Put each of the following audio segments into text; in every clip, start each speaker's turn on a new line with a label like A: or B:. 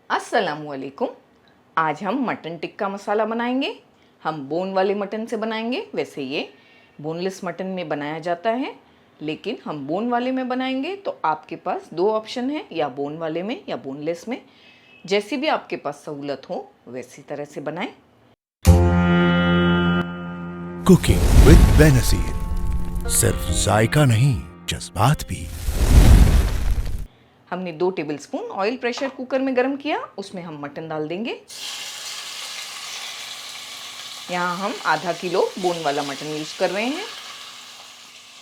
A: अस्सलामुअलैकुम। आज हम मटन टिक्का मसाला बनाएंगे। हम बोन वाले मटन से बनाएंगे। वैसे ये बोनलेस मटन में बनाया जाता है, लेकिन हम बोन वाले में बनाएंगे तो आपके पास दो ऑप्शन है, या बोन वाले में या बोनलेस में, जैसी भी आपके पास सहूलत हो वैसी तरह से बनाएं।
B: कुकिंग विद बेनसीर, सिर्फ जायका नहीं जज्बात भी।
A: हमने 2 टेबलस्पून ऑयल प्रेशर कुकर में गर्म किया, उसमें हम मटन डाल देंगे। यहाँ हम आधा किलो बोन वाला मटन यूज़ कर रहे हैं।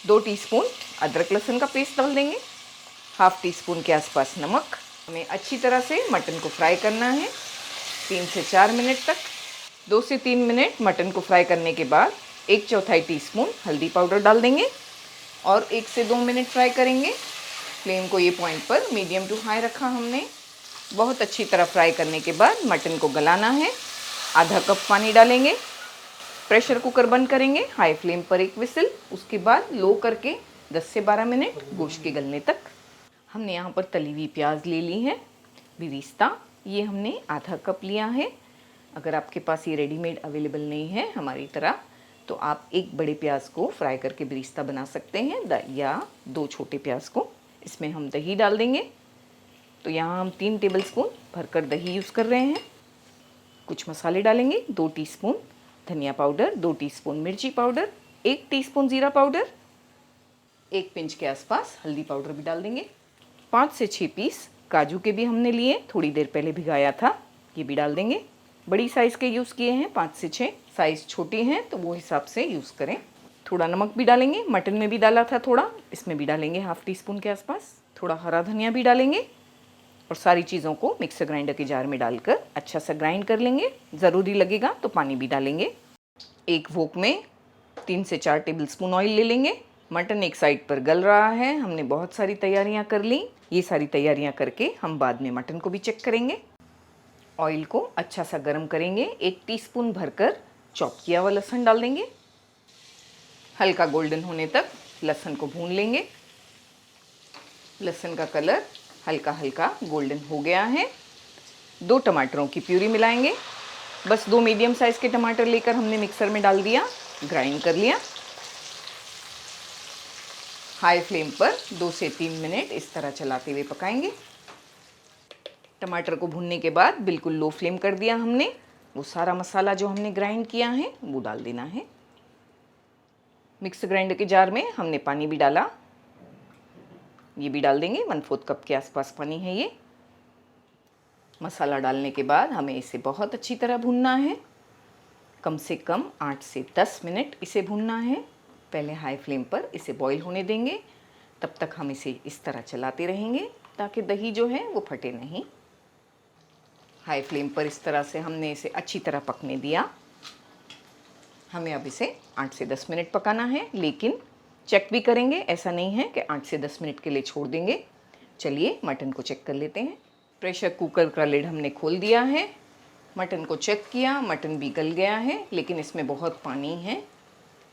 A: 2 टीस्पून अदरक लहसुन का पेस्ट डाल देंगे। हाफ टी स्पून के आसपास नमक। हमें अच्छी तरह से मटन को फ्राई करना है 3 से 4 मिनट तक। 2 से 3 मिनट मटन को फ्राई करने के बाद 1/4 टीस्पून हल्दी पाउडर डाल देंगे और 1 से 2 मिनट फ्राई करेंगे। फ्लेम को ये पॉइंट पर मीडियम टू हाई रखा हमने। बहुत अच्छी तरह फ्राई करने के बाद मटन को गलाना है। आधा कप पानी डालेंगे। प्रेशर कुकर बंद करेंगे, हाई फ्लेम पर 1 विसिल, उसके बाद लो करके 10 से 12 मिनट गोश्त के गलने तक। हमने यहाँ पर तली हुई प्याज ले ली है, बिरिस्ता, ये हमने आधा कप लिया है। अगर आपके पास ये रेडीमेड अवेलेबल नहीं है हमारी तरह, तो आप एक बड़े प्याज को फ्राई करके बिरिस्ता बना सकते हैं, या 2 छोटे प्याज को। इसमें हम दही डाल देंगे। तो यहाँ हम 3 टेबलस्पून भरकर दही यूज़ कर रहे हैं। कुछ मसाले डालेंगे। 2 टीस्पून धनिया पाउडर, 2 टीस्पून मिर्ची पाउडर, 1 टीस्पून ज़ीरा पाउडर, 1 पिंच के आसपास हल्दी पाउडर भी डाल देंगे। 5 से 6 पीस काजू के भी हमने लिए, थोड़ी देर पहले भिगाया था, ये भी डाल देंगे। बड़ी साइज़ के यूज़ किए हैं 5 से 6, साइज़ छोटी हैं तो वो हिसाब से यूज़ करें। थोड़ा नमक भी डालेंगे, मटन में भी डाला था थोड़ा, इसमें भी डालेंगे हाफ टी स्पून के आसपास। थोड़ा हरा धनिया भी डालेंगे और सारी चीज़ों को मिक्सर ग्राइंडर के जार में डालकर अच्छा सा ग्राइंड कर लेंगे। ज़रूरी लगेगा तो पानी भी डालेंगे। एक वोक में 3 से 4 टेबलस्पून ऑयल ले लेंगे। मटन एक साइड पर गल रहा है, हमने बहुत सारी तैयारियां कर ली। ये सारी तैयारियां करके हम बाद में मटन को भी चेक करेंगे। ऑयल को अच्छा सा गर्म करेंगे। 1 टीस्पून भरकर चॉप किया हुआ लहसुन डाल देंगे। हल्का गोल्डन होने तक लहसुन को भून लेंगे। लहसुन का कलर हल्का हल्का गोल्डन हो गया है। 2 टमाटरों की प्यूरी मिलाएंगे। बस 2 मीडियम साइज़ के टमाटर लेकर हमने मिक्सर में डाल दिया, ग्राइंड कर लिया। हाई फ्लेम पर 2 से 3 मिनट इस तरह चलाते हुए पकाएंगे। टमाटर को भूनने के बाद बिल्कुल लो फ्लेम कर दिया हमने। वो सारा मसाला जो हमने ग्राइंड किया है वो डाल देना है। मिक्सर ग्राइंडर के जार में हमने पानी भी डाला, ये भी डाल देंगे। 1/4 कप के आसपास पानी है ये। मसाला डालने के बाद हमें इसे बहुत अच्छी तरह भूनना है। कम से कम 8 से 10 मिनट इसे भूनना है। पहले हाई फ्लेम पर इसे बॉईल होने देंगे, तब तक हम इसे इस तरह चलाते रहेंगे ताकि दही जो है वो फटे नहीं। हाई फ्लेम पर इस तरह से हमने इसे अच्छी तरह पकने दिया। हमें अब इसे 8 से 10 मिनट पकाना है, लेकिन चेक भी करेंगे, ऐसा नहीं है कि 8 से 10 मिनट के लिए छोड़ देंगे। चलिए मटन को चेक कर लेते हैं। प्रेशर कुकर का लिड हमने खोल दिया है। मटन को चेक किया, मटन भी गल गया है, लेकिन इसमें बहुत पानी है।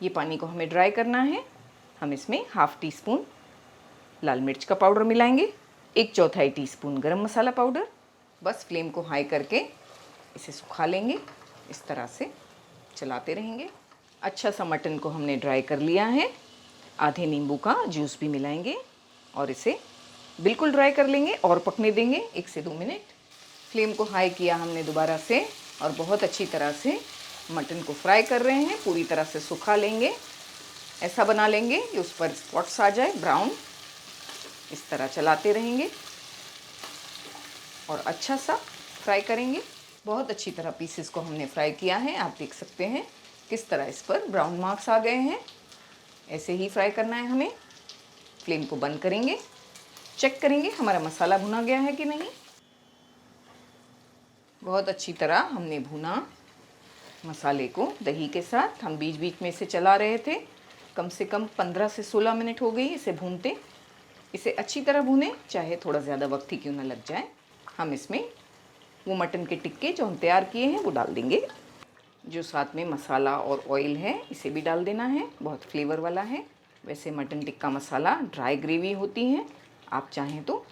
A: ये पानी को हमें ड्राई करना है। हम इसमें हाफ टी स्पून लाल मिर्च का पाउडर मिलाएंगे, 1/4 टीस्पून गरम मसाला पाउडर। बस फ्लेम को हाई करके इसे सुखा लेंगे। इस तरह से चलाते रहेंगे। अच्छा सा मटन को हमने ड्राई कर लिया है। आधे नींबू का जूस भी मिलाएंगे और इसे बिल्कुल ड्राई कर लेंगे और पकने देंगे 1 से 2 मिनट। फ्लेम को हाई किया हमने दोबारा से और बहुत अच्छी तरह से मटन को फ्राई कर रहे हैं। पूरी तरह से सुखा लेंगे, ऐसा बना लेंगे कि उस पर स्पॉट्स आ जाए ब्राउन। इस तरह चलाते रहेंगे और अच्छा सा फ्राई करेंगे। बहुत अच्छी तरह पीसेस को हमने फ्राई किया है। आप देख सकते हैं किस तरह इस पर ब्राउन मार्क्स आ गए हैं। ऐसे ही फ्राई करना है हमें। फ्लेम को बंद करेंगे, चेक करेंगे हमारा मसाला भुना गया है कि नहीं। बहुत अच्छी तरह हमने भुना मसाले को दही के साथ। हम बीच बीच में इसे चला रहे थे। कम से कम 15 से 16 मिनट हो गई इसे भूनते। इसे अच्छी तरह भूनें, चाहे थोड़ा ज़्यादा वक्त ही क्यों ना लग जाए। हम इसमें वो मटन के टिक्के जो हम तैयार किए हैं वो डाल देंगे। जो साथ में मसाला और ऑयल है इसे भी डाल देना है, बहुत फ्लेवर वाला है। वैसे mutton tikka masala dry gravy होती है, आप चाहें तो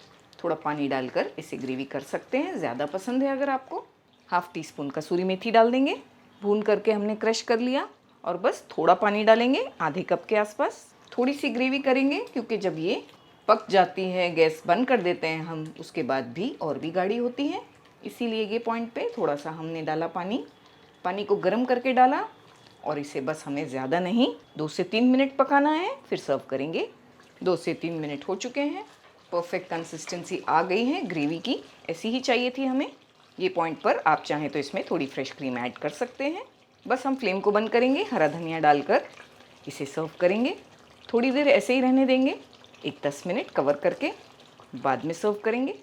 A: थोड़ा पानी डालकर इसे ग्रेवी कर सकते हैं, ज़्यादा पसंद है अगर आपको। हाफ़ टी स्पून कसूरी मेथी डाल देंगे, भून करके हमने क्रश कर लिया। और बस थोड़ा पानी डालेंगे, आधे कप के आसपास। थोड़ी सी ग्रेवी करेंगे क्योंकि जब ये पक जाती है, गैस बंद कर देते हैं हम, उसके बाद भी और भी गाढ़ी होती है। इसीलिए ये पॉइंट पे थोड़ा सा हमने डाला पानी को गर्म करके डाला। और इसे बस हमें ज़्यादा नहीं 2 से 3 मिनट पकाना है, फिर सर्व करेंगे। 2 से 3 मिनट हो चुके हैं, परफेक्ट कंसिस्टेंसी आ गई है ग्रेवी की, ऐसी ही चाहिए थी हमें। ये पॉइंट पर आप चाहें तो इसमें थोड़ी फ्रेश क्रीम ऐड कर सकते हैं। बस हम फ्लेम को बंद करेंगे, हरा धनिया डालकर इसे सर्व करेंगे। थोड़ी देर ऐसे ही रहने देंगे, एक 10 मिनट कवर करके बाद में सर्व करेंगे।